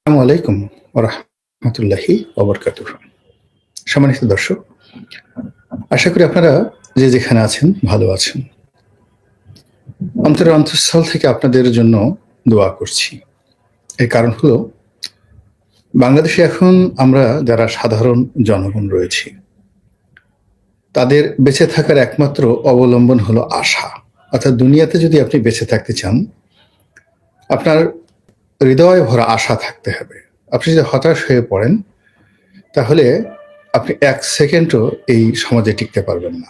আসসালামু আলাইকুম ওয়া রাহমাতুল্লাহি ওয়া বারাকাতুহু। সম্মানিত দর্শক, আশা করি আপনারা যে যেখানে আছেন ভালো আছেন। অন্তরের অন্তঃস্থল থেকে আপনাদের জন্য দোয়া করছি। এর কারণ হলো বাংলাদেশে এখন আমরা যারা সাধারণ জনগণ রয়েছি, তাদের বেঁচে থাকার একমাত্র অবলম্বন হলো আশা। অর্থাৎ দুনিয়াতে যদি আপনি বেঁচে থাকতে চান, আপনার হৃদয় ভরা আশা থাকতে হবে। আপনি যদি হতাশ হয়ে পড়েন, তাহলে আপনি ১ সেকেন্ডও এই সমাজে টিকতে পারবেন না।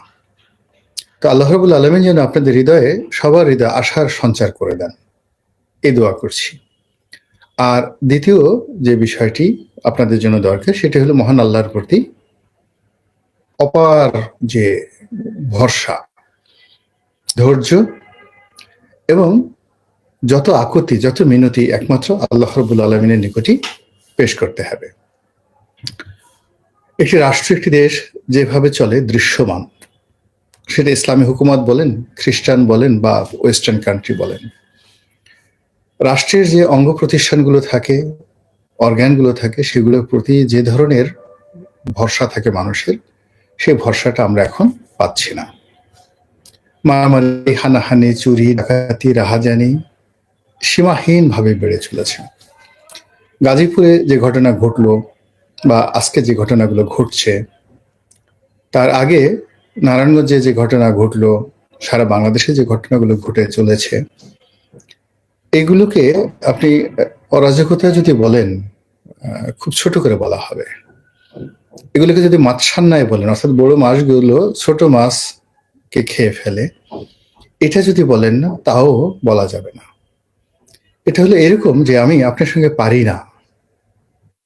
তো আল্লাহ রাব্বুল আলামিন যেন আপনাদের হৃদয়ে সবার হৃদয়ে আশার সঞ্চার করে দেন, এই দোয়া করছি। আর দ্বিতীয় যে বিষয়টি আপনাদের জন্য দরকার সেটি হলো মহান আল্লাহর প্রতি অপার যে ভরসা, ধৈর্য এবং যত আকুতি, যত মিনতি একমাত্র আল্লাহ রাব্বুল আলামিনের নিকটই পেশ করতে হবে। একটি রাষ্ট্র, একটি দেশ যেভাবে চলে দৃশ্যমান, সেটা ইসলামী হুকুমত বলেন, খ্রিস্টান বলেন বা ওয়েস্টার্ন কান্ট্রি বলেন, রাষ্ট্রের যে অঙ্গ প্রতিষ্ঠানগুলো থাকে, অর্গানগুলো থাকে, সেগুলোর প্রতি যে ধরনের ভরসা থাকে মানুষের, সেই ভরসাটা আমরা এখন পাচ্ছি না। মারামারি, হানাহানি, চুরি, ডাকাতি, রাহাজানি সীমাহীনভাবে বেড়ে চলেছে। গাজীপুরে যে ঘটনা ঘটলো বা আজকে যে ঘটনাগুলো ঘটছে, তার আগে নারায়ণগঞ্জে যে ঘটনা ঘটলো, সারা বাংলাদেশে যে ঘটনাগুলো ঘটে চলেছে, এগুলোকে আপনি অরাজকতা যদি বলেন, খুব ছোট করে বলা হবে। এগুলোকে যদি মাছরাঙায় বলেন, অর্থাৎ বড় মাছগুলো ছোট মাছকে খেয়ে ফেলে, এটা যদি বলেন না, তাও বলা যাবে না। এটা হলো এরকম যে আমি আপনার সঙ্গে পারি না,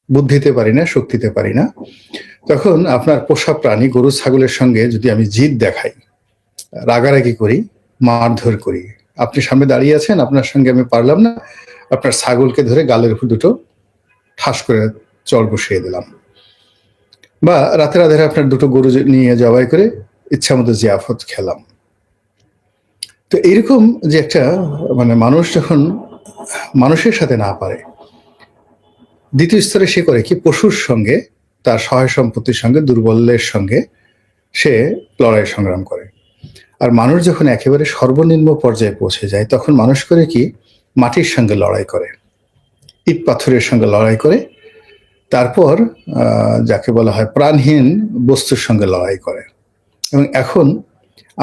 বুদ্ধিতে পারি না, শক্তিতে পারি না। তখন আপনার পোষা প্রাণী গরু ছাগলের সঙ্গে যদি আমি জিদ দেখাই, রাগারাগি করি, মারধর করি, আপনি সামনে দাঁড়িয়ে আছেন, আপনার সঙ্গে আমি পারলাম না, আপনার ছাগলকে ধরে গালের উপর দুটো ঠাস করে চড় বসিয়ে দিলাম, বা রাতের আধারে আপনার দুটো গরু নিয়ে জবাই করে ইচ্ছা মতো জিয়াফত খেলাম। তো এইরকম যে একটা মানুষ যখন মানুষের সাথে না পারে, দ্বিতীয় স্তরে সে করে কি, পশুর সঙ্গে, তার সহায় সম্পত্তির সঙ্গে, দুর্বলের সঙ্গে সে লড়াই সংগ্রাম করে। আর মানুষ যখন একেবারে সর্বনিম্ন পর্যায়ে পৌঁছে যায়, তখন মানুষ করে কি, মাটির সঙ্গে লড়াই করে, ইট পাথরের সঙ্গে লড়াই করে, তারপর যাকে বলা হয় প্রাণহীন বস্তুর সঙ্গে লড়াই করে। এবং এখন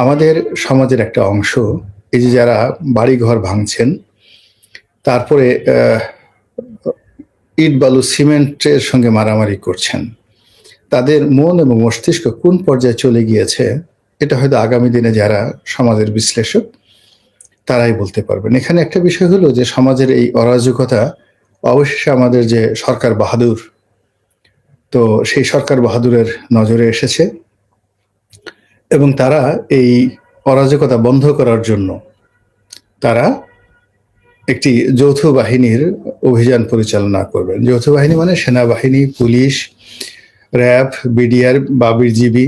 আমাদের সমাজের একটা অংশ, এই যে যারা বাড়িঘর ভাঙছেন, তারপরে ইট বালু সিমেন্টের সঙ্গে মারামারি করছেন, তাদের মন এবং মস্তিষ্ক কোন পর্যায়ে চলে গিয়েছে, এটা হয়তো আগামী দিনে যারা সমাজের বিশ্লেষক তারাই বলতে পারবেন। এখানে একটা বিষয় হলো যে সমাজের এই অরাজকতা অবশেষে আমাদের যে সরকার বাহাদুর, তো সেই সরকার বাহাদুরের নজরে এসেছে এবং তারা এই অরাজকতা বন্ধ করার জন্য তারা একটি যৌথ বাহিনীর অভিযান পরিচালনা করবেন। যৌথ বাহিনী মানে সেনাবাহিনী, পুলিশ, র্যাব, বিডিআর বা বিজিবি,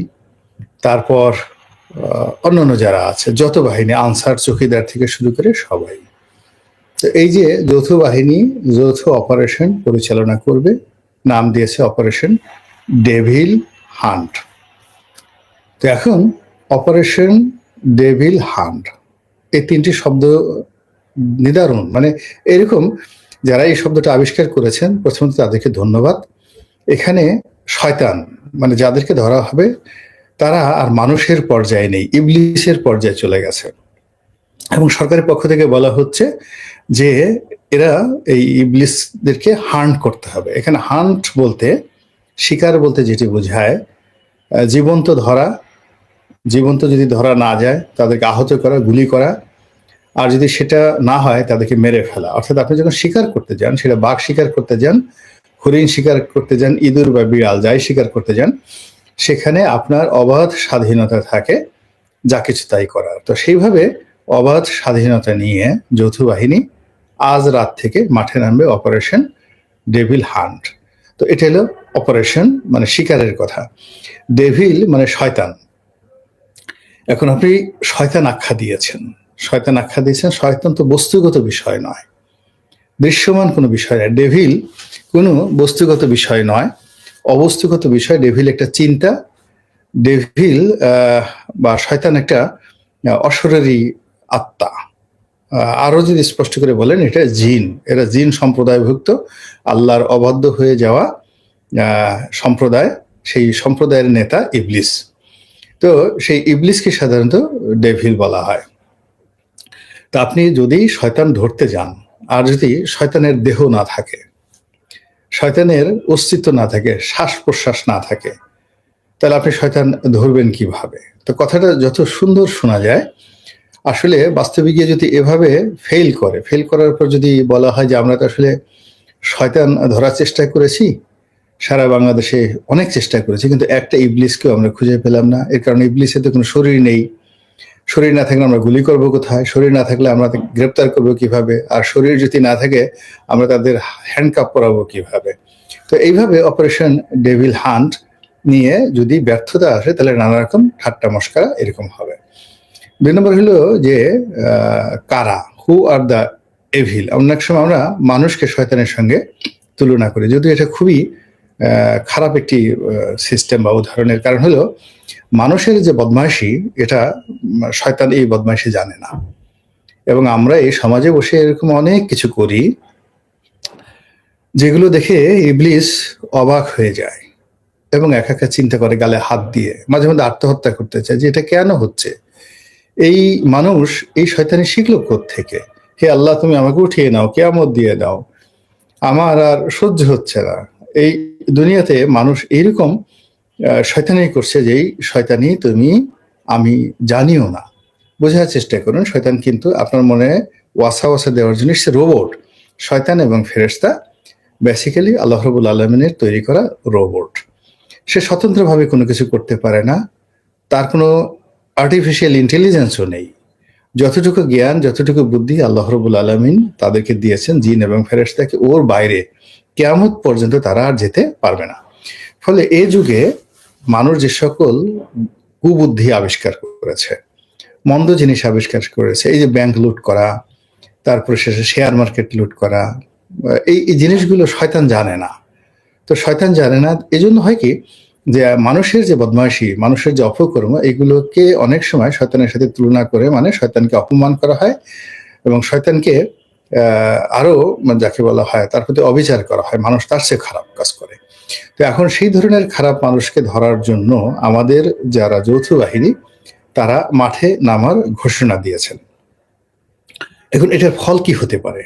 তারপর অন্যান্য যারা আছে, যত বাহিনী, আনসার, চৌকিদার থেকে শুরু করে সবাই। তো এই যে যৌথ বাহিনী যৌথ অপারেশন পরিচালনা করবে, নাম দিয়েছে অপারেশন ডেভিল হান্ট। তো এখন অপারেশন ডেভিল হান্ট, এই তিনটি শব্দ নিদারুণ, এরকম যারা এই শব্দটা আবিষ্কার করেছেন, প্রথমত তাদেরকে ধন্যবাদ। এখানে শয়তান যাদেরকে ধরা হবে, তারা আর মানুষের পর্যায়ে নেই, ইবলিসের পর্যায়ে চলে গেছে। এবং সরকারের পক্ষ থেকে বলা হচ্ছে যে এরা এই ইবলিসদেরকে হান্ট করতে হবে। এখানে হান্ট বলতে, শিকার বলতে যেটি বোঝায়, জীবন্ত ধরা, জীবন্ত যদি ধরা না যায় তাদেরকে আহত করা, গুলি করা, আর যদি সেটা না হয় তাদেরকে মেরে ফেলা। অর্থাৎ আপনি যখন শিকার করতে যান, সেটা বাঘ শিকার করতে যান, হরিণ শিকার করতে যান, ইঁদুর বা বিড়াল যাই শিকার করতে যান, সেখানে আপনার অবাধ স্বাধীনতা থাকে যা কিছু তাই করার। তো সেইভাবে অবাধ স্বাধীনতা নিয়ে যৌথ বাহিনী আজ রাত থেকে মাঠে নামবে, অপারেশন ডেভিল হান্ট। তো এটা হলো অপারেশন, শিকারের কথা। ডেভিল শয়তান। এখন আপনি শয়তান আখ্যা দিয়েছেন, শয়তান তো বস্তুগত বিষয় নয়। দৃশ্যমান কোনো বিষয় নয়। ডেভিল কোনো বস্তুগত বিষয় নয়, অবস্তুগত বিষয়। ডেভিল একটা চিন্তা। ডেভিল বা শয়তান একটা অশরীরী আত্মা। আরো যদি স্পষ্ট করে বলেন, এটা জিন, এরা জিন সম্প্রদায়ভুক্ত, আল্লাহর অবাধ্য হয়ে যাওয়া সম্প্রদায়। সেই সম্প্রদায়ের নেতা ইবলিস। তো সেই ইবলিসকে সাধারণত ডেভিল বলা হয়। তা আপনি যদি শয়তান ধরতে যান, আর যদি শয়তানের দেহ না থাকে, শয়তানের অস্তিত্ব না থাকে, শ্বাস প্রশ্বাস না থাকে, তাহলে আপনি শয়তান ধরবেন কিভাবে? তো কথাটা যত সুন্দর শোনা যায়, আসলে বাস্তবে গিয়ে যদি এভাবে ফেল করার পর যদি বলা হয় যে আমরা তো আসলে শয়তান ধরার চেষ্টা করেছি, সারা বাংলাদেশে অনেক চেষ্টা করেছি, কিন্তু একটা ইবলিসকেও আমরা খুঁজে পেলাম না। এর কারণে ইবলিসের তো কোনো শরীর নেই। শরীর না থাকলে আমরা গুলি করবো কোথায়? শরীর না থাকলে আমরা গ্রেপ্তার করবো কিভাবে? আর শরীর যদি না থাকে, আমরা তাদের হ্যান্ডকাপ পরাবো কিভাবে? তো এইভাবে অপারেশন ডেভিল হান্ট নিয়ে যদি ব্যর্থতা আসে, তাহলে নানা রকম ঠাট্টা মস্করা এরকম হবে। 2 নম্বর হলো যে কারা, হু আর দ্য এভিল। অনেক সময় আমরা মানুষকে শয়তানের সঙ্গে তুলনা করি, যদিও এটা খুবই খারাপ একটি সিস্টেম বা উদাহরণের। কারণ হলো মানুষের যে বদমাইশি, এটা শয়তান এই বদমাইশি জানে না। এবং আমরা এই সমাজে বসে এরকম অনেক কিছু করি যেগুলো দেখে ইবলিস অবাক হয়ে যায় এবং একা একা চিন্তা করে, গালে হাত দিয়ে মাঝে মধ্যে আত্মহত্যা করতে চায় যে এটা কেন হচ্ছে। এই মানুষ এই শয়তানি শিখলো থেকে, হে আল্লাহ তুমি আমাকে উঠিয়ে নাও, কিয়ামত দিয়ে দাও, আমার আর সহ্য হচ্ছে না। এই দুনিয়াতে মানুষ এইরকম শয়তানি করছে, যেই শয়তানি তুমি আমি জানিও না। বোঝার চেষ্টা করুন, শয়তান কিন্তু আপনার মনে ওয়াসা দেওয়ার জন্য সে রোবট। শয়তান এবং ফেরেশতা বেসিক্যালি আল্লাহ রাব্বুল আলামিনের তৈরি করা রোবট। সে স্বতন্ত্রভাবে কোনো কিছু করতে পারে না, তার কোনো আর্টিফিশিয়াল ইন্টেলিজেন্সও নেই। যতটুকু জ্ঞান, যতটুকু বুদ্ধি আল্লাহ রাব্বুল আলামিন তাদেরকে দিয়েছেন, জিন এবং ফেরেশতাকে, ওর বাইরে কিয়ামত পর্যন্ত তারা আর যেতে পারবে না। ফলে এই যুগে মানুষ যে সকল কুবুদ্ধি আবিষ্কার করেছে, মন্দ জিনিস আবিষ্কার করেছে, এই যে ব্যাংক লুট করা, তারপরে শেষে শেয়ার মার্কেট লুট করা, এই জিনিসগুলো শয়তান জানে না। তো শয়তান জানে না, এই জন্য হয় কি যে মানুষের যে বদমাইশি, মানুষের যে অপকর্ম, এগুলোকে অনেক সময় শয়তানের সাথে তুলনা করে, মানে শয়তানকে অপমান করা হয় এবং শয়তানকে আরো যাকে বলা হয় তার প্রতি অবিচার করা হয়, মানুষ তার চেয়ে খারাপ কাজ করে। তো এখন সেই ধরনের খারাপ মানুষকে ধরার জন্য আমাদের যারা যৌথ বাহিনী, তারা মাঠে নামার ঘোষণা দিয়েছেন। এখন এটার ফল কি হতে পারে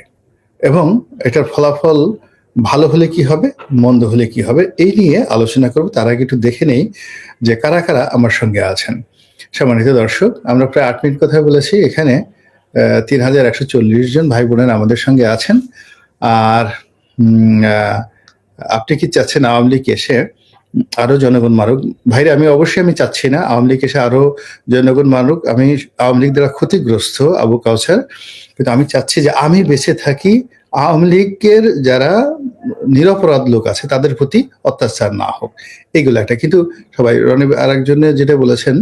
এবং এটার ফলাফল ভালো হলে কি হবে, মন্দ হলে কি হবে, এই নিয়ে আলোচনা করব। তার আগে একটু দেখে নেই যে কারা কারা আমার সঙ্গে আছেন। সম্মানিত দর্শক, আমরা প্রায় 8 মিনিট কথা বলেছি। এখানে 3140 জন ভাই বোনেরা আমাদের সঙ্গে আছেন। আর আপনি কি চাচ্ছেন আওয়ামী লীগ এসে আরো জনগণ মারুক? ভাইরে, আমি অবশ্যই চাচ্ছি না আওয়ামী লীগ এসে আরো জনগণ মারুক। আমি আওয়ামী লীগ দ্বারা ক্ষতিগ্রস্ত, আবু কাউসার। কিন্তু আমি চাচ্ছি যে আমি বেঁচে থাকি, আওয়ামী লীগের যারা নিরপরাধ লোক আছে তাদের প্রতি অত্যাচার না হোক, এইগুলো একটা। কিন্তু সবাই রনি আরেকজনে যেটা বলেছেন,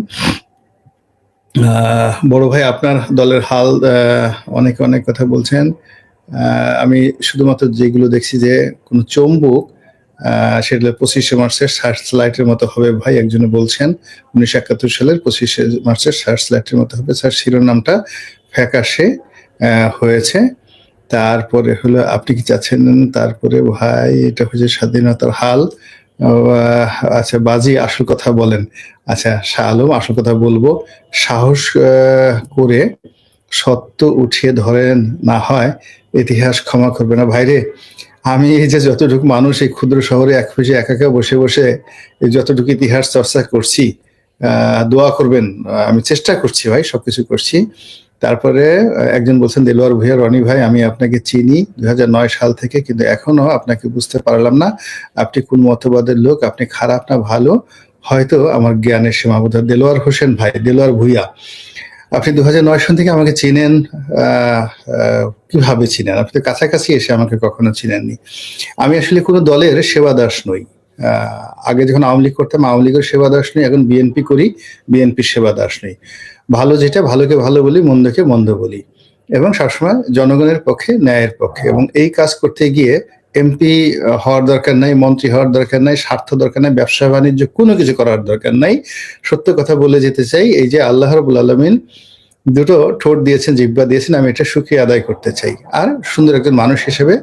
বড় ভাই আপনার দলের হাল, অনেক অনেক কথা বলছেন। আমি শুধুমাত্র যেগুলো দেখছি যে কোন চৌম্বক, সেটা 25শে মার্চের সার্চ লাইটের মতো হবে ভাই, একজনে বলছেন 1971 সালের 25শে মার্চের সার্চ লাইটের মতো হবে। স্যার শিরোনামটা ফ্যাকাশে হয়েছে। তারপরে হলো আপনি কি চাচ্ছেন, তারপরে ভাই এটা হচ্ছে স্বাধীনতার হাল। আচ্ছা বাজি, আসল কথা বলেন। আচ্ছা শাহ আলম, আসল কথা বলবো, সাহস করে সত্য উঠিয়ে ধরেন, না হয় ইতিহাস ক্ষমা করবে না। ভাইরে, আমি এই যে যতটুকু মানুষ এই ক্ষুদ্র শহরে এক পেশে একা একা বসে বসে এই যতটুকু ইতিহাস চর্চা করছি, দোয়া করবেন। আমি চেষ্টা করছি ভাই, সবকিছু করছি। তারপরে একজন বলছেন, দেলোয়ার ভূঁইয়া, রনি ভাই আমি আপনাকে চিনি 2009 সাল থেকে, কিন্তু এখনো আপনাকে বুঝতে পারলাম না আপনি কোন মতবাদের লোক, আপনি খারাপ না ভালো, হয়তো আমার জ্ঞানের সীমাবদ্ধ। দেলোয়ার হোসেন ভাই, দেলোয়ার ভূঁইয়া, আপনি 2009 সাল থেকে আমাকে চিনেন। কিভাবে চিনেন? আপনি তো কাছাকাছি এসে আমাকে কখনো চিনেননি। আমি আসলে কোনো দলের সেবাদাস নই। আগে যখন আওয়ামী লীগ করতাম, আওয়ামী লীগের সেবাদাস নই। এখন বিএনপি করি, বিএনপির সেবাদাস নই। ভালো যেটা, ভালোকে ভালো বলি, মন্দকে মন্দ বলি। এবং সবসময় জনগণের পক্ষে, ন্যায়ের পক্ষে। এবং এই কাজ করতে গিয়ে এমপি হওয়ার দরকার নাই, মন্ত্রী হওয়ার দরকার নাই, স্বার্থ দরকার নাই, ব্যবসা বাণিজ্য কোনো কিছু করার দরকার নাই। সত্য কথা বলে যেতে চাই, এই যে আল্লাহ রাব্বুল আলামিন দুটো ঠোঁট দিয়েছেন, জিহ্বা দিয়েছেন, আমি এটা শুকরিয়া আদায় করতে চাই। আর সুন্দর একজন মানুষ হিসেবে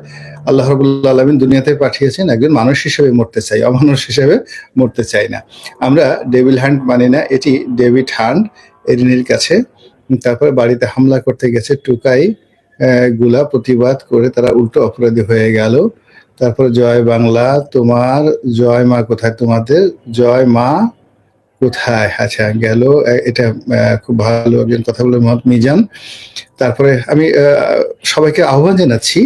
আল্লাহ রাব্বুল আলামিন দুনিয়াতে পাঠিয়েছেন, একজন মানুষ হিসেবে মরতে চাই, অমানুষ হিসেবে মরতে চাই না। আমরা ডেভিল হ্যান্ড মানি না, এটি ডেভিড হ্যান্ড এরিনির কাছে। তারপরে বাড়িতে হামলা করতে গেছে টুকাই গুলা প্রতিবাদ করে তারা উল্টো অপরাধী হয়ে গেল। তারপরে জয় বাংলা তোমার, জয় মা কোথায় তোমাদের, জয় মা কোথায়, আচ্ছা গেল। এটা খুব ভালো একজন কথা বলে মোহাম্মদ মিজান। তারপরে আমি সবাইকে আহ্বান জানাচ্ছি,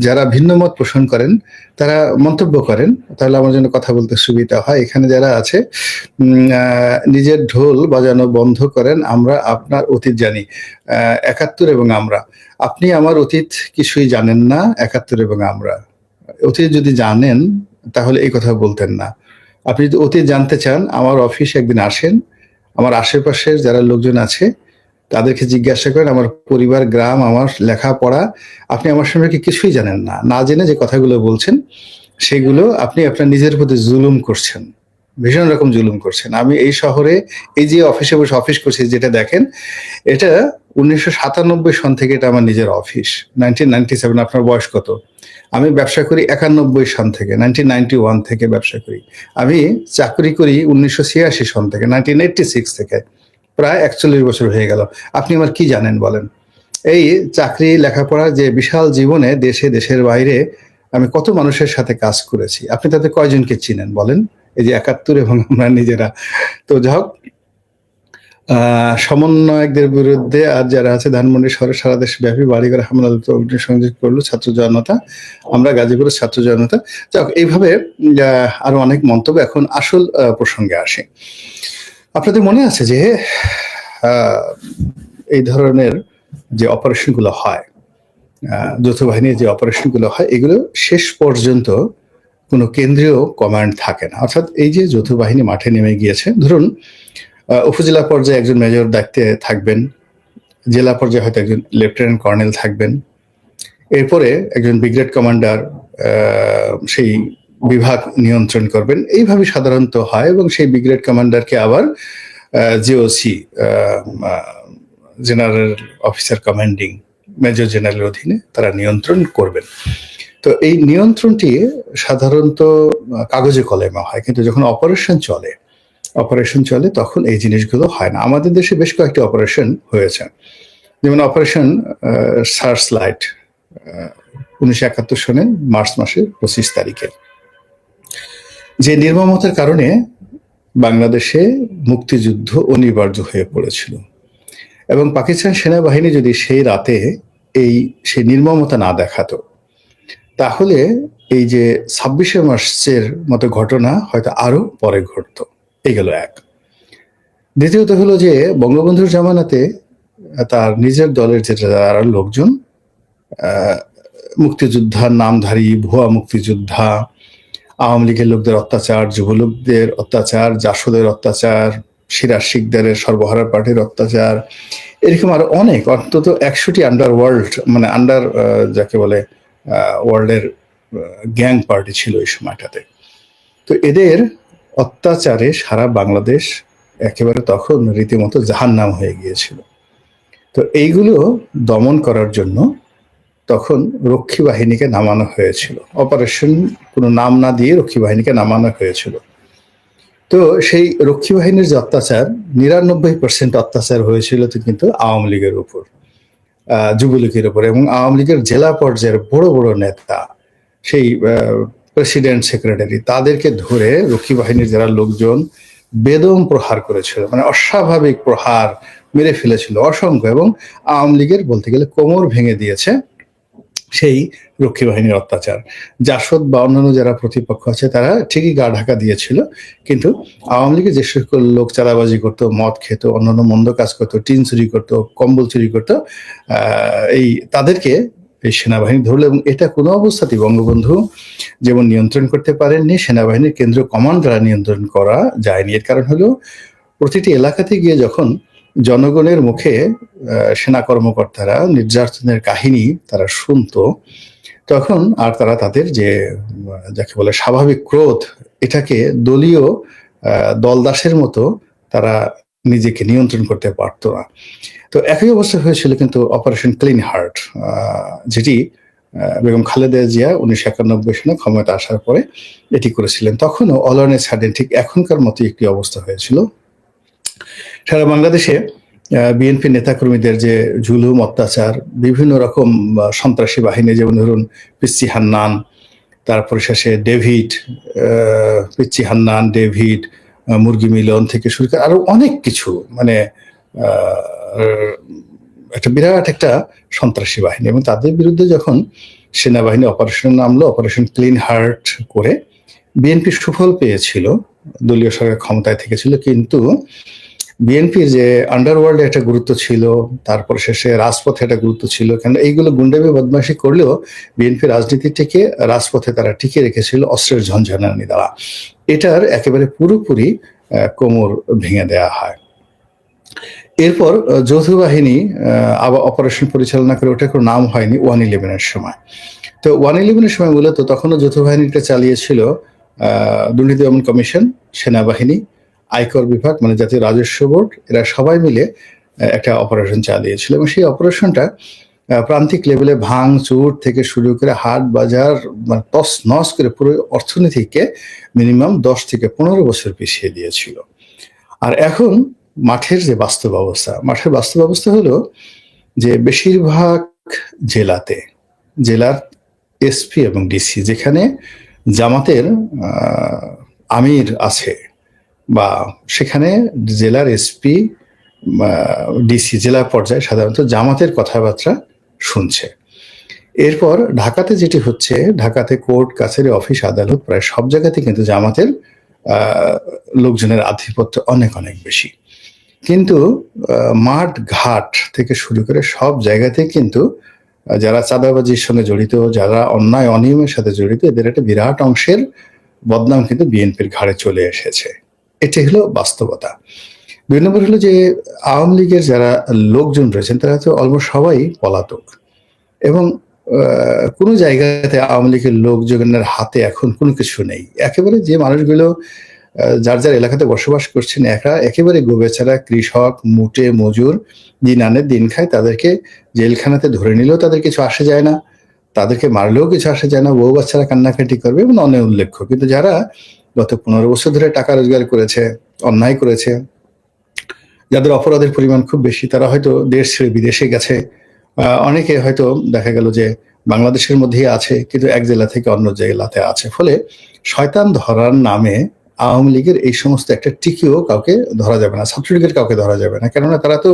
যারা ভিন্ন মত পোষণ করেন তারা মন্তব্য করেন, তাহলে আমার জন্য কথা বলতে সুবিধা হয়। এখানে যারা আছে নিজের ঢোল বাজানো বন্ধ করেন, আমরা আপনার অতীত জানি। ৭১ এবং আমরা, আপনি আমার অতীত কিছুই জানেন না। ৭১ এবং আমরা, অতীত যদি জানেন তাহলে এই কথা বলতেন না। আপনি যদি অতীত জানতে চান, আমার অফিসে একদিন আসেন, আমার আশেপাশের যারা লোকজন আছে তাদেরকে জিজ্ঞাসা করেন, আমার পরিবার, গ্রাম, আমার লেখাপড়া। আপনি আমার সম্পর্কে কিছুই জানেন না, না জেনে যে কথাগুলো বলছেন সেগুলো আপনি আপনার নিজের প্রতি জুলুম করছেন, ভীষণ রকম জুলুম করছেন। আমি এই শহরে এই যে অফিসে বসে অফিস করছি, যেটা দেখেন, এটা 1997 সন থেকে এটা আমার নিজের অফিস। 1997, আপনার বয়স কত? আমি ব্যবসা করি 91 সন থেকে, 1991 থেকে ব্যবসা করি। আমি চাকরি করি 1986 সন থেকে, 1986 থেকে, প্রায় 41 বছর হয়ে গেল। আপনি আমার কি জানেন বলেন? এই চাকরি, লেখাপড়া, যে বিশাল জীবনে দেশে দেশের বাইরে আমি কত মানুষের সাথে কাজ করেছি, আপনি তাদের কয়জনকে চিনেন বলেন? এই যে ৭১ এবং আমরা নিজেরা। তো যাই হোক, সমন্বয়কদের বিরুদ্ধে আর যারা আছে ধানমন্ডি শহরে সারা দেশ ব্যাপী বাড়িঘর হামলা অগ্নিসংযোগ করলো ছাত্র জনতা, আমরা গাজীপুরের ছাত্র জনতা। যাক, এইভাবে আরো অনেক মন্তব্য। এখন আসল প্রসঙ্গে আসে। আপনাদের মনে আছে যে এই ধরনের যে অপারেশনগুলো হয়, যৌথ বাহিনীর যে অপারেশনগুলো হয়, এগুলো শেষ পর্যন্ত কোনো কেন্দ্রীয় কমান্ড থাকে না। অর্থাৎ এই যে যৌথ বাহিনী মাঠে নেমে গিয়েছে, ধরুন উপজেলা পর্যায়ে একজন মেজর দায়িত্বে থাকবেন, জেলা পর্যায়ে হয়তো একজন লেফটেন্যান্ট কর্নেল থাকবেন, এরপরে একজন ব্রিগেড কমান্ডার সেই বিভাগ নিয়ন্ত্রণ করবেন। এইভাবে সাধারণত হয়, এবং সেই ব্রিগেড কমান্ডারকে আবার GOC, general officer commanding, major জেনারেলের অধীনে তারা নিয়ন্ত্রণ করবেন। তো এই নিয়ন্ত্রণটি সাধারণত কাগজে কলমে হয়, কিন্তু যখন অপারেশন চলে তখন এই জিনিসগুলো হয় না। আমাদের দেশে বেশ কয়েকটি অপারেশন হয়েছে, যেমন অপারেশন সার্চ লাইট 1971 সনের মার্চ মাসের 25 তারিখে, যে নির্মমতার কারণে বাংলাদেশে মুক্তিযুদ্ধ অনিবার্য হয়ে পড়েছিল। এবং পাকিস্তান সেনাবাহিনী যদি সেই রাতে সেই নির্মমতা না দেখাতো, তাহলে এই যে 26শে মার্চের মতো ঘটনা হয়তো আরো পরে ঘটতো। এই গেল এক। দ্বিতীয়ত হলো যে বঙ্গবন্ধুর জামানাতে তার নিজের দলের যে যারা লোকজন, মুক্তিযোদ্ধার নামধারী ভুয়া মুক্তিযোদ্ধা, আওয়ামী লীগের লোকদের অত্যাচার, যুবলোকদের অত্যাচার, জাসদের অত্যাচার, সিরাজ শিকদারের সর্বহারা পার্টির অত্যাচার, এরকম আরো অনেক, অন্তত 100টি আন্ডারওয়ার্ল্ড, মানে আন্ডার যাকে বলে ওয়ার্ল্ডের গ্যাং পার্টি ছিল এই সময়টাতে। তো এদের অত্যাচারে সারা বাংলাদেশ একেবারে তখন রীতিমতো জাহান্নাম হয়ে গিয়েছিল। তো এইগুলো দমন করার জন্য তখন রক্ষী বাহিনীকে নামানো হয়েছিল। অপারেশন কোনো নাম না দিয়ে রক্ষী বাহিনীকে নামানো হয়েছিল। তো সেই রক্ষী বাহিনীর যে অত্যাচার, 99% অত্যাচার হয়েছিল কিন্তু আওয়ামী লীগের উপর, যুবলীগের উপর, এবং আওয়ামী লীগের জেলা পর্যায়ের বড় বড় নেতা, সেই প্রেসিডেন্ট, সেক্রেটারি, তাদেরকে ধরে রক্ষী বাহিনীর যারা লোকজন বেদম প্রহার করেছিল, মানে অস্বাভাবিক প্রহার মেরে ফেলেছিল অসংখ্য, এবং আওয়ামী লীগের বলতে গেলে কোমর ভেঙে দিয়েছে সেই রক্ষী বাহিনীর অত্যাচার। জাসদ বা অন্যান্য যারা প্রতিপক্ষ আছে তারা ঠিকই গা ঢাকা দিয়েছিল, কিন্তু আওয়ামী লীগের যে সকল লোক চাঁদাবাজি করতো, মদ খেত, অন্যান্য মন্দ কাজ করতো, টিন চুরি করতো, কম্বল চুরি করতো, তাদেরকে এই সেনাবাহিনী ধরলো। এবং এটা কোনো অবস্থাতেই বঙ্গবন্ধু যেমন নিয়ন্ত্রণ করতে পারেননি, সেনাবাহিনীর কেন্দ্রীয় কমান্ড দ্বারা নিয়ন্ত্রণ করা যায়নি। এর কারণ হলো প্রতিটি এলাকাতে গিয়ে যখন জনগণের মুখে সেনা কর্মকর্তারা নির্যাতনের কাহিনী তারা শুনতো, তখন আর তারা তাদের যে যাকে বলে স্বাভাবিক ক্রোধ, এটাকে দলীয় দলদাসের মতো তারা নিজেকে নিয়ন্ত্রণ করতে পারতো না। তো একই অবস্থা হয়েছিল কিন্তু অপারেশন ক্লিন হার্ট, যেটি বেগম খালেদা জিয়া 1991 সালে ক্ষমতা আসার পরে এটি করেছিলেন। তখনও অল অন এ সাডেন ঠিক এখনকার মতো একটি অবস্থা হয়েছিল। সারা বাংলাদেশে বিএনপি নেতাকর্মীদের যে জুলুম, অত্যাচার, বিভিন্ন রকম সন্ত্রাসী বাহিনী, যেমন ধরুন পিচ্চি হান্নান, তারপর শেষে ডেভিড, পিচ্চি হান্নান, ডেভিড, মুরগি মিলন থেকে শুরু করে আরো অনেক কিছু, মানে একটা বিরাট একটা সন্ত্রাসী বাহিনী, এবং তাদের বিরুদ্ধে যখন সেনাবাহিনী অপারেশন নামলো, অপারেশন ক্লিন হার্ট করে বিএনপি সুফল পেয়েছিল, দলীয় সরকার ক্ষমতায় থেকেছিল, কিন্তু বিএনপির যে আন্ডারওয়ার্ল্ডে একটা গুরুত্ব ছিল, তারপর শেষে রাজপথে একটা গুরুত্ব ছিল, কারণ এইগুলো গুন্ডামি বদমাশি করলেও বিএনপি রাজনীতিটিকে রাজপথে তারা টিকে রেখেছিল অস্ত্রের ঝনঝনানি দ্বারা। এটার একেবারে পুরোপুরি কোমর ভেঙে দেওয়া হয়। এরপর যৌথ বাহিনী আবার অপারেশন পরিচালনা করে, ওটা কোনো নাম হয়নি 111-এর সময়। তো 111-এর সময় মূলত তখনও যৌথ বাহিনীটা চালিয়েছিল দুর্নীতি দমন কমিশন, সেনাবাহিনী, আয়কর বিভাগ মানে জাতীয় রাজস্ব বোর্ড, এরা সবাই মিলে একটা অপারেশন চালিয়েছিল, এবং সেই অপারেশনটা প্রান্তিক লেভেলে ভাঙচুর থেকে শুরু করে হাট বাজার মানে তস নস করে পুরো অর্থনীতিকে মিনিমাম 10 থেকে 15 বছর পিছিয়ে দিয়েছিল। আর এখন মাঠের যে বাস্তব অবস্থা, মাঠের বাস্তব অবস্থা হলো যে বেশিরভাগ জেলাতে, জেলার এসপি এবং ডিসি, যেখানে জামাতের আমির আছে, বা সেখানে জেলার এসপি, ডিসি জেলা পর্যায়ে সাধারণত জামাতের কথাবার্তা শুনছে। এরপর ঢাকাতে যেটি হচ্ছে, ঢাকাতে কোর্ট কাছারি অফিস আদালত প্রায় সব জায়গাতে কিন্তু জামাতের লোকজনের আধিপত্য অনেক অনেক বেশি। কিন্তু মাঠ ঘাট থেকে শুরু করে সব জায়গাতে কিন্তু যারা চাঁদাবাজির সঙ্গে জড়িত, যারা অন্যায় অনিয়মের সাথে জড়িত, এদের একটা বিরাট অংশের বদনাম কিন্তু বিএনপির ঘাড়ে চলে এসেছে। এটি হলো বাস্তবতা। 2 নম্বর হলো যে আওয়ামী লীগের যারা লোকজন রয়েছেন তারা তো অলমোস্ট সবাই পলাতক, এবং কোনো জায়গাতে আওয়ামী লীগের লোকজনের হাতে এখন কোনো কিছু নেই। একেবারে যে মানুষগুলো যার যার এলাকাতে বসবাস করছেন, একেবারে গোবেচারা কৃষক, মুটে মজুর, দিন আনে দিন খায়, তাদেরকে জেলখানাতে ধরে নিলেও তাদের কিছু আসে যায় না, তাদেরকে মারলেও কিছু আসে যায় না, বউ বাচ্চারা কান্নাকাটি করবে এবং অনেক উল্লেখ্য। কিন্তু যারা গত 15 বছর ধরে টাকা রোজগার করেছে, অন্যায় করেছে, যাদের অপরাধের পরিমাণ খুব বেশি, তারা হয়তো দেশ ছেড়ে বিদেশে গেছে, অনেকে হয়তো দেখা গেল যে বাংলাদেশের মধ্যেই আছে কিন্তু এক জেলা থেকে অন্য জেলাতে আছে। ফলে শয়তান ধরার নামে আওয়ামী লীগের এই সমস্ত একটা টিকিও কাউকে ধরা যাবে না, ছাত্রলীগের কাউকে ধরা যাবে না, কেননা তারা তো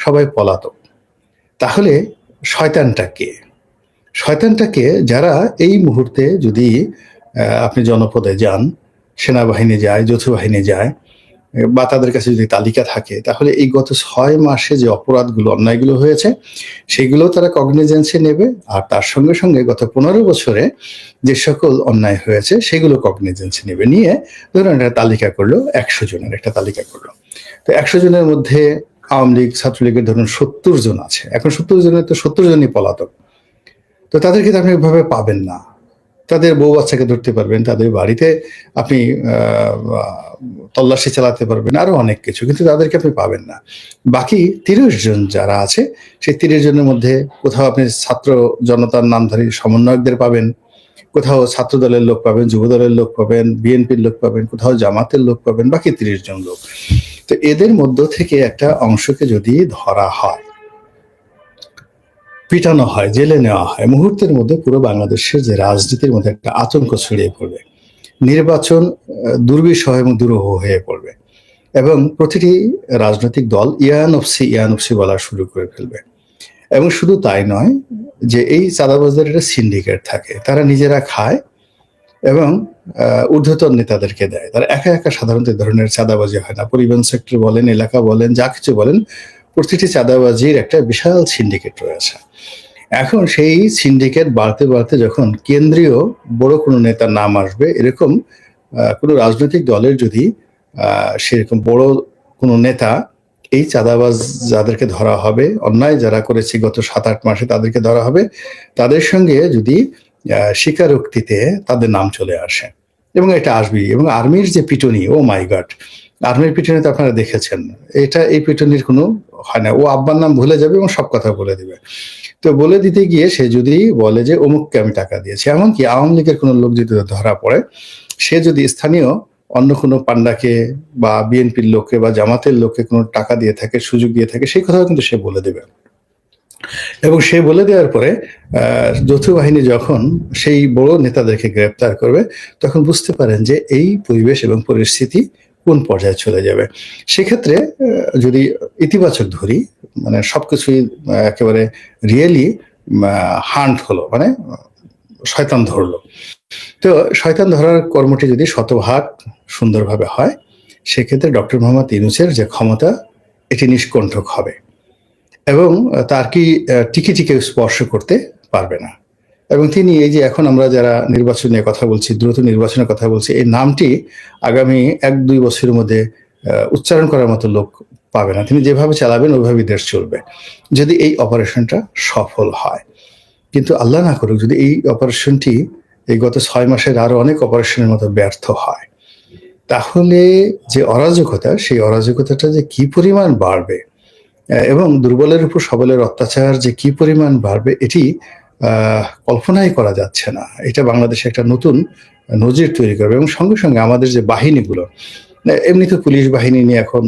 সবাই পলাতক। তাহলে শয়তানটা কে? শয়তানটাকে যারা এই মুহূর্তে যদি আপনি জনপদে যান, সেনাবাহিনী যায়, যৌথ বাহিনী যায়, বা তাদের কাছে যদি তালিকা থাকে, তাহলে এই গত 6 মাসে যে অপরাধগুলো, অন্যায়গুলো হয়েছে সেগুলো তারা কগনিজেন্সে নেবে, আর তার সঙ্গে সঙ্গে গত 15 বছরে যে সকল অন্যায় হয়েছে সেগুলো কগনিজেন্সে নেবে। নিয়ে ধরুন একটা তালিকা করলো, 100 জনের একটা তালিকা করলো। তো 100 জনের মধ্যে আওয়ামী লীগ, ছাত্রলীগের ধরুন 70 জন আছে। এখন 70 জনের তো 70 জনই পলাতক। তো তাদেরকে তো আপনি ওইভাবে পাবেন না। তাদের বউ বাচ্চাকে ধরতে পারবেন, তাদের বাড়িতে আপনি তল্লাশি চালাতে পারবেন, আরো অনেক কিছু, কিন্তু তাদেরকে আপনি পাবেন না। বাকি 30 জন যারা আছে, সেই 30 জনের মধ্যে কোথাও আপনি ছাত্র জনতার নামধারী সমন্বয়কদের পাবেন, কোথাও ছাত্র দলের লোক পাবেন, যুব দলের লোক পাবেন, বিএনপির লোক পাবেন, কোথাও জামাতের লোক পাবেন, বাকি 30 জন লোক। তো এদের মধ্য থেকে একটা অংশকে যদি ধরা হয়, পিটানো হয়, জেলে নেওয়া হয়, মুহূর্তের মধ্যে পুরো বাংলাদেশের যে রাজনীতির মধ্যে একটা আতঙ্ক ছড়িয়ে পড়বে, নির্বাচন দুর্বিষহ এবং দুরূহ হয়ে পড়বে, এবং প্রতিটি রাজনৈতিক দল ইয়ানফসি বলা শুরু করে ফেলবে। এবং শুধু তাই নয়, যে এই চাঁদাবাজদের একটা সিন্ডিকেট থাকে, তারা নিজেরা খায় এবং ঊর্ধ্বতন নেতাদেরকে দেয়। তারা একা একা সাধারণত ধরনের চাঁদাবাজি হয় না। পরিবহন সেক্টর বলেন, এলাকা বলেন, যা কিছু বলেন, প্রতিটি চাঁদাবাজির একটা বিশাল সিন্ডিকেট রয়েছে। এখন সেই সিন্ডিকেট বাড়তে বাড়তে যখন কেন্দ্রীয় বড় কোনো নেতার নাম আসবে, এরকম কোনো রাজনৈতিক দলের যদি সেরকম বড় কোনো নেতা এই চাঁদাবাজ যাদেরকে ধরা হবে, অন্যায় যারা করেছে গত 7-8 মাসে তাদেরকে ধরা হবে, তাদের সঙ্গে যদি স্বীকারোক্তিতে তাদের নাম চলে আসে, এবং এটা আসবেই। এবং আর্মির যে পিটুনি, ও মাই গড, আর্মির পিটুনি তো আপনারা দেখেছেন, এই পিটুনির কোনো হয় না। ও আব্বার নাম ভুলে যাবে এবং সব কথা বলে দিবে। তো বলে দিতে গিয়ে সে যদি বলে যে অমুককে আমি টাকা দিয়েছি, এমনকি আওয়ামী লীগের কোনো লোক যদি ধরা পড়ে, সে যদি স্থানীয় অন্য কোনো পান্ডাকে বা বিএনপির লোককে বা জামাতের লোককে কোনো টাকা দিয়ে থাকে, সুযোগ দিয়ে থাকে, সেই কথাও কিন্তু সে বলে দেবে। এবং সে বলে দেওয়ার পরে যৌথ বাহিনী যখন সেই বড় নেতাদেরকে গ্রেপ্তার করবে, তখন বুঝতে পারেন যে এই পরিবেশ এবং পরিস্থিতি কোন পর্যায়ে চলে যাবে। সেক্ষেত্রে যদি ইতিবাচক ধরি, মানে সবকিছুই একেবারে রিয়েলি হান্ট হলো, মানে শয়তান ধরলো। তো শয়তান ধরার কর্মটি যদি শতভাগ সুন্দরভাবে হয়, সেক্ষেত্রে ডক্টর মোহাম্মদ ইউনূসের যে ক্ষমতা, এটি নিষ্কণ্টক হবে এবং তার কি টিকে টিকে স্পর্শ করতে পারবে না। এবং তিনি এই যে এখন আমরা যারা নির্বাচন নিয়ে কথা বলছি, দ্রুত নির্বাচনের কথা বলছি, এই নামটি আগামী 1-2 বছরের মধ্যে উচ্চারণ করার মতো লোক পাবে না। তিনি যেভাবে চালাবেন ওইভাবেই দেশ চলবে, যদি এই অপারেশনটা সফল হয়। কিন্তু আল্লাহ না করুক যদি এই অপারেশনটি এই গত 6 মাসের আরো অনেক অপারেশনের মতো ব্যর্থ হয়, তাহলে যে অরাজকতা, সেই অরাজকতাটা যে কি পরিমাণ বাড়বে এবং দুর্বলের উপর সবলের অত্যাচার যে কি পরিমাণ বাড়বে, এটি কল্পনাই করা যাচ্ছে না। এটা বাংলাদেশে একটা নতুন নজির তৈরি করবে। এবং সঙ্গে সঙ্গে আমাদের যে বাহিনীগুলো, এমনিতে পুলিশ বাহিনী নিয়ে এখন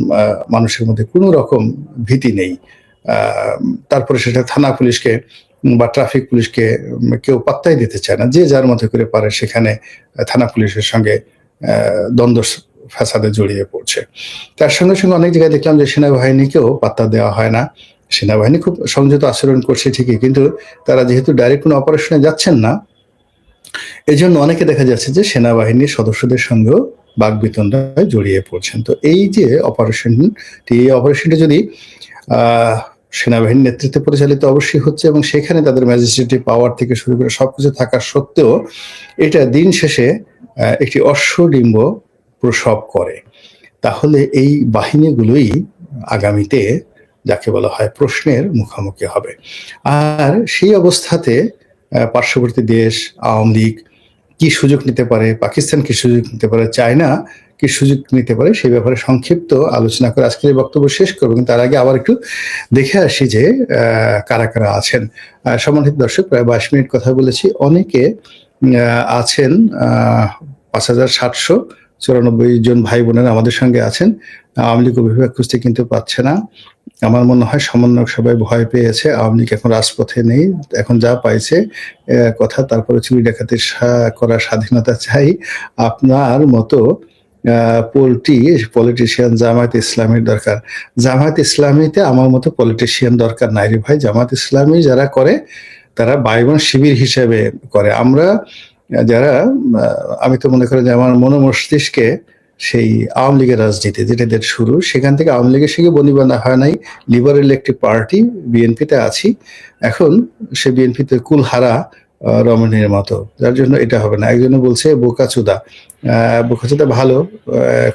মানুষের মধ্যে কোনো রকম ভীতি নেই। তারপরে সেটা থানা পুলিশকে বা ট্রাফিক পুলিশকে কেউ পাত্তাই দিতে চায় না, যে যার মতো করে পারে সেখানে থানা পুলিশের সঙ্গে দ্বন্দ্ব ফ্যাসাদে জড়িয়ে পড়ছে। তার সঙ্গে সঙ্গে অনেক জায়গায় দেখলাম যে সেনাবাহিনীকেও পাত্তা দেওয়া হয় না। সেনাবাহিনী খুব সংযত আচরণ করছে ঠিকই, কিন্তু তারা যেহেতু ডাইরেক্ট কোনো অপারেশনে যাচ্ছেন না, এই জন্য অনেকে দেখা যাচ্ছে যে সেনাবাহিনীর সদস্যদের সঙ্গেও বাকবিতণ্ডায় জড়িয়ে পড়ছেন। তো এই যে অপারেশনটি যদি সেনাবাহিনীর নেতৃত্বে পরিচালিত অবশ্যই হচ্ছে, এবং সেখানে তাদের ম্যাজিস্ট্রেটি পাওয়ার থেকে শুরু করে সবকিছু থাকা সত্ত্বেও এটা দিন শেষে একটি অশ্বডিম্ব প্রসব করে, তাহলে এই বাহিনীগুলোই আগামীতে যাকে বলা হয় প্রশ্নের মুখোমুখি হবে। আর সেই অবস্থাতে পার্শ্ববর্তী দেশ আওয়ামী লীগ কি সুযোগ নিতে পারে, পাকিস্তান কি সুযোগ নিতে পারে, চায়না কি সুযোগ নিতে পারে, সেই ব্যাপারে সংক্ষিপ্ত আলোচনা করে আজকের এই বক্তব্য শেষ করবো। কিন্তু তার আগে আবার একটু দেখে আসি যে কারা কারা আছেন। সম্মানিত দর্শক, প্রায় 22 মিনিট কথা বলেছি। অনেকে আছেন, 5794 জন ভাই বোনেরা আমাদের সঙ্গে আছেন। আওয়ামী লীগ অভিভাবক খুঁজতে কিন্তু পাচ্ছে না। আমার মনে হয় সমন্বয়ক সবাই ভয় পেয়েছে, আওয়ামী লীগ এখন রাজপথে নেই, এখন যা পাইছে কথা। তারপরে চুরি ডাকাতি করার স্বাধীনতা চাই। আপনার মতো পলিটিশিয়ান জামায়াত ইসলামীর দরকার। জামায়াত ইসলামীতে আমার মতো পলিটিশিয়ান দরকার নাই রে ভাই। জামায়াত ইসলামী যারা করে তারা বাইবন শিবির হিসেবে করে। আমরা যারা, আমি তো মনে করি যে আমার মস্তিষ্কে সেই আওয়ামী লীগের রাজনীতি যেটা এদের শুরু, সেখান থেকে আওয়ামী লীগের সঙ্গে বনিবনা হয় নাই, লিবারেল একটি পার্টি বিএনপিতে আছি, এখন সে বিএনপিতে কুলহারা রমণীর মতো, যার জন্য এটা হবে না। একজনে বলছে বোকাচোদা, বোকাচোদা ভালো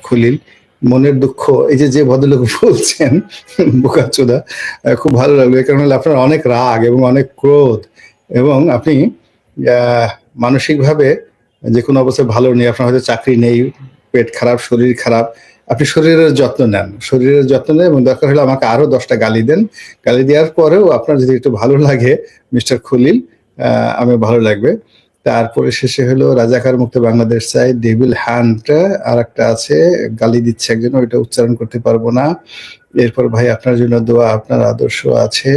খলিল, মনের দুঃখ, এই যে ভদ্রলোক বলছেন বোকাচোদা, খুব ভালো লাগলো। এই কারণে আপনার অনেক রাগ এবং অনেক ক্রোধ, এবং আপনি মানসিকভাবে যে কোনো অবস্থায় ভালো নেই। আপনার হয়তো চাকরি নেই, পেট খারাপ, শরীর খারাপ, আপনি শরীরের যত্ন নেন, এবং দরকার হলে আমাকে আরো 10টা গালি দেন। গালি দেওয়ার পরেও আপনার যদি একটু ভালো লাগে মিস্টার খলিল, আমি ভালো লাগবে। তারপরে শেষে হলো রাজাকার মুক্ত বাংলাদেশ চাই, ডেভিল হ্যান্ড আর একটা আছে, গালি দিচ্ছে একজন, ওইটা উচ্চারণ করতে পারবো না। এরপর ভাই আপনার জন্য দোয়া, আপনার আদর্শ আছে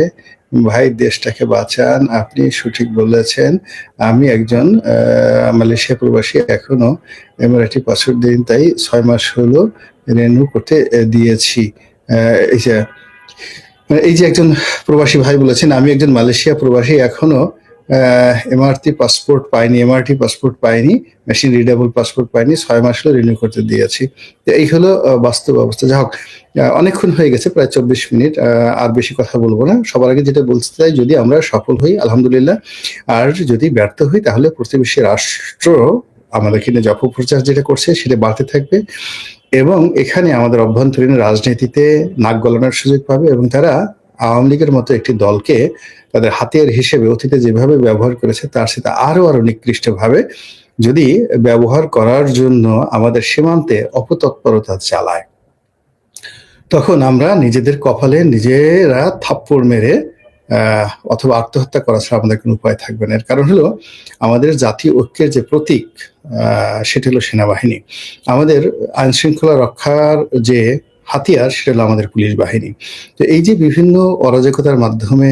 ভাই, দেশটাকে বাঁচান, আপনি সঠিক বলেছেন। আমি একজন মালয়েশিয়া প্রবাসী, এখনো এমআরআইটি পাসপোর্ট দিন, তাই 6 মাস হলো রেনিউ করতে দিয়েছি। এই যে একজন প্রবাসী ভাই বলেছেন, আমি একজন মালয়েশিয়া প্রবাসী, এখনো এমআরটি পাসপোর্ট পাইনি, মেশিন রিডেবল পাসপোর্ট পাইনি, 6 মাস হলো রিনিউ করতে দিয়েছি। তো এই হলো বাস্তব অবস্থা। যাই হোক, অনেকক্ষণ হয়ে গেছে, প্রায় 24 মিনিট, আর বেশি কথা বলবো না। সবার আগে যেটা বলতে চাই, যদি আমরা সফল হই আলহামদুলিল্লাহ, আর যদি ব্যর্থ হই তাহলে প্রতিবেশী রাষ্ট্র আমাদেরকে নিয়ে যে অপপ্রচার যেটা করছে সেটা বাড়তে থাকবে। এবং এখানে আমাদের অভ্যন্তরীণ রাজনীতিতে নাক গলানোর সুযোগ পাবে এবং তারা আওয়ামী লীগের মতো একটি দলকে তাদের হাতিয়ার হিসেবে অতীতে যেভাবে ব্যবহার করেছে তার সাথে আরো নিকৃষ্টভাবে যদি ব্যবহার করার জন্য আমাদের সীমান্তে অপতৎপরতা চালায়, তখন আমরা নিজেদের কপালে নিজেরা থাপ্পড় মেরে অথবা আত্মহত্যা করা ছাড়া আমাদের কোনো উপায় থাকবে না। এর কারণ হলো আমাদের জাতীয় ঐক্যের যে প্রতীক সেটা হলো সেনাবাহিনী। আমাদের আইন শৃঙ্খলা রক্ষার যে হাতিয়ার সেটা হলো আমাদের পুলিশ বাহিনী। তো এই যে বিভিন্ন অরাজকতার মাধ্যমে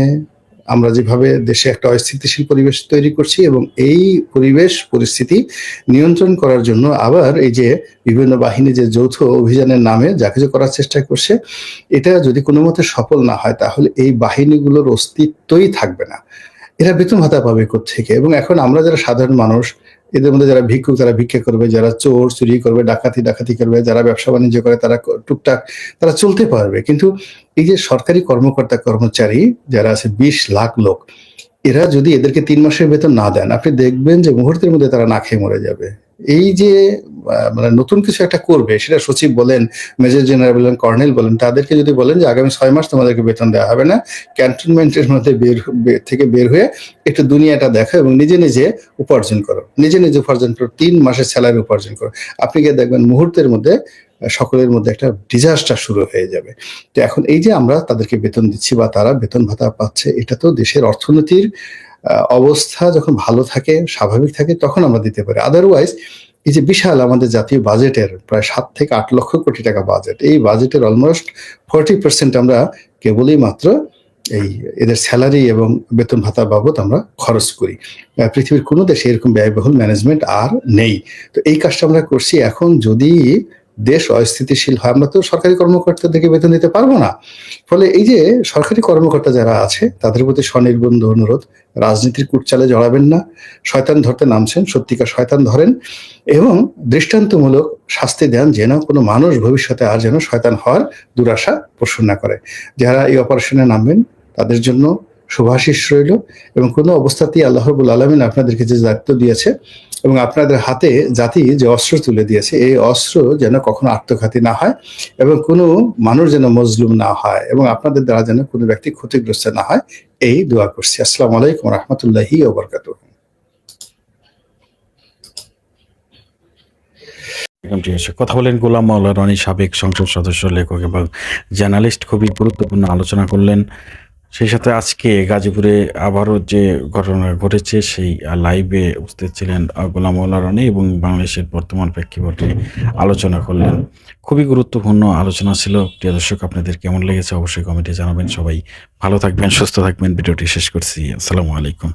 আমরা যেভাবে দেশে একটা অস্থিতিশীল পরিবেশ তৈরি করছি এবং এই পরিবেশ পরিস্থিতি নিয়ন্ত্রণ করার জন্য আবার এই যে বিভিন্ন বাহিনী যে যৌথ অভিযানের নামে যা কিছু করার চেষ্টা করছে, এটা যদি কোনো মতে সফল না হয় তাহলে এই বাহিনীগুলোর অস্তিত্বই থাকবে না। এরা বেতন ভাতা পাবে কোত্থেকে? এবং এখন আমরা যারা সাধারণ মানুষ, এদের মধ্যে যারা ভিক্ষুক তারা ভিক্ষা করবে, যারা চোর চুরি করবে, ডাকাতি করবে, যারা ব্যবসা বাণিজ্য করে তারা টুকটাক তারা চলতে পারবে। কিন্তু এই যে সরকারি কর্মকর্তা কর্মচারী যারা আছে 20 লাখ লোক, এরা যদি এদেরকে 3 মাসের বেতন না দেন, আপনি দেখবেন যে মুহূর্তের মধ্যে তারা না খেয়ে মরে যাবে। এই যে মানে নতুন কিছু একটা করবে, সেটা সচিব বলেন, মেজর জেনারেল বলেন, কর্নেল বলেন, তাদেরকে যদি বলেন যে আগামী 6 মাস তোমাদেরকে বেতন দেওয়া হবে না, ক্যান্টনমেন্টের মধ্যে থেকে বের হয়ে একটু দুনিয়াটা দেখো এবং নিজে উপার্জন করো, নিজে উপার্জন করো, 3 মাসের স্যালারি উপার্জন করো, আপনি গিয়ে দেখবেন মুহূর্তের মধ্যে সকলের মধ্যে একটা ডিজাস্টার শুরু হয়ে যাবে। তো এখন এই যে আমরা তাদেরকে বেতন দিচ্ছি বা তারা বেতন ভাতা পাচ্ছে, এটা তো দেশের অর্থনীতির অবস্থা যখন ভালো থাকে, স্বাভাবিক থাকে, তখন আমরা দিতে পারি। আদারওয়াইজ এই যে বিশাল আমাদের জাতীয় বাজেটের প্রায় 7 থেকে 8 লক্ষ কোটি টাকা বাজেট, এই বাজেটের অলমোস্ট 40% আমরা কেবলই মাত্র এই এদের স্যালারি এবং বেতন ভাতা বাবদ আমরা খরচ করি। পৃথিবীর কোনো দেশে এরকম ব্যয়বহুল ম্যানেজমেন্ট আর নেই। তো এই কাজটা আমরা করছি। এখন যদি দেশ অস্থিতিশীল হয়, আমরা তো সরকারি কর্মকর্তাদেরকে বেতন দিতে পারবো না। ফলে এই যে সরকারি কর্মকর্তা যারা আছে তাদের প্রতি স্বনির্বন্ধ অনুরোধ, রাজনীতির কুটচালে জড়াবেন না। শয়তান ধরতে নামছেন, সত্যিকার শয়তান ধরেন এবং দৃষ্টান্তমূলক শাস্তি দেন, যেন কোনো মানুষ ভবিষ্যতে আর যেন শয়তান হওয়ার দুরাশা পোষণ না করে। যারা এই অপারেশনে নামবেন তাদের জন্য শুভাশিস রইল এবং কোনো অবস্থাতেই আল্লাহ রাব্বুল আলামিন আপনাদেরকে যে দায়িত্ব দিয়েছে এবং আপনাদের হাতে জাতি যে অস্ত্র তুলে দিয়েছে, এই অস্ত্র যেন কখনো আত্মঘাতী না হয় এবং কোনো মানুষ যেন মজলুম না হয় এবং আপনাদের দ্বারা যেন কোনো ব্যক্তি ক্ষতিগ্রস্ত না হয়, এই দোয়া করছি। আসসালামু আলাইকুম ওয়া রাহমাতুল্লাহি ওয়া বারাকাতুহু। একদম ঠিক আছে। কথা বলেন গোলাম মাওলা রনি, সাবেক সংসদ সদস্য, লেখক এবং জার্নালিস্ট। খুবই গুরুত্বপূর্ণ আলোচনা করলেন। সেই সাথে আজকে গাজীপুরে আবারও যে ঘটনা ঘটেছে সেই লাইভে উপস্থিত ছিলেন গোলাম মাওলা রনি এবং বাংলাদেশের বর্তমান প্রেক্ষাপটে আলোচনা করলেন। খুবই গুরুত্বপূর্ণ আলোচনা ছিল। প্রিয় দর্শক, আপনাদের কেমন লেগেছে অবশ্যই কমেন্টে জানাবেন। সবাই ভালো থাকবেন, সুস্থ থাকবেন। ভিডিওটি শেষ করছি। আসসালামু আলাইকুম।